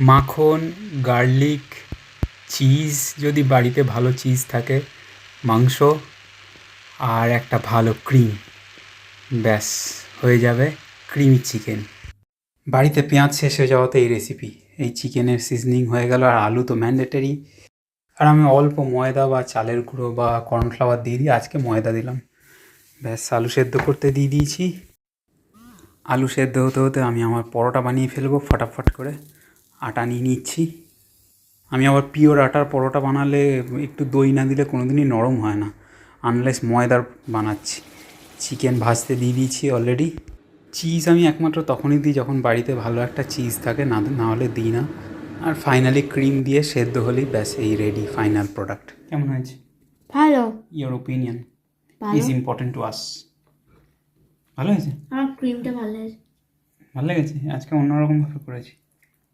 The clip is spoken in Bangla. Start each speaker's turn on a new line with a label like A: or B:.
A: মাখন, গার্লিক, চিজ, যদি বাড়িতে ভালো চিজ থাকে, মাংস আর একটা ভালো ক্রিম, ব্যাস হয়ে যাবে ক্রিমি চিকেন। বাড়িতে পেঁয়াজ শেষ হয়ে যাওয়াতে এই রেসিপি। এই চিকেনের সিজনিং হয়ে গেল, আর আলু তো ম্যান্ডেটারি। আর আমি অল্প ময়দা বা চালের গুঁড়ো বা কর্নফ্লাওয়ার দিয়ে দিই, আজকে ময়দা দিলাম। ব্যাস আলু সেদ্ধ করতে দিয়ে দিয়েছি। আলু সেদ্ধ হতে হতে আমি আমার পরোটা বানিয়ে ফেলবো ফটাফট করে। আটা নিয়ে নিচ্ছি। আমি আবার পিওর আটার পরোটা বানালে একটু দই না দিলে কোনো দিনই নরম হয় না, আনলেস ময়দার বানাচ্ছি। চিকেন ভাজতে দিয়ে দিয়েছি অলরেডি। চিজ আমি একমাত্র তখনই দিই যখন বাড়িতে ভালো একটা চিজ থাকে, না হলে দিই না। আর ফাইনালি ক্রিম দিয়ে সেদ্ধ হলেই ব্যাস এই রেডি ফাইনাল প্রোডাক্ট। কেমন হয়েছে?
B: ভালো।
A: ইয়োর ওপিনিয়ন
B: ভালো।
A: Is important to us. ভালো হয়েছে?
B: আমার ক্রিমটা ভালো হয়েছে।
A: ভালো লেগেছে? আজকে অন্যরকমভাবে করেছি।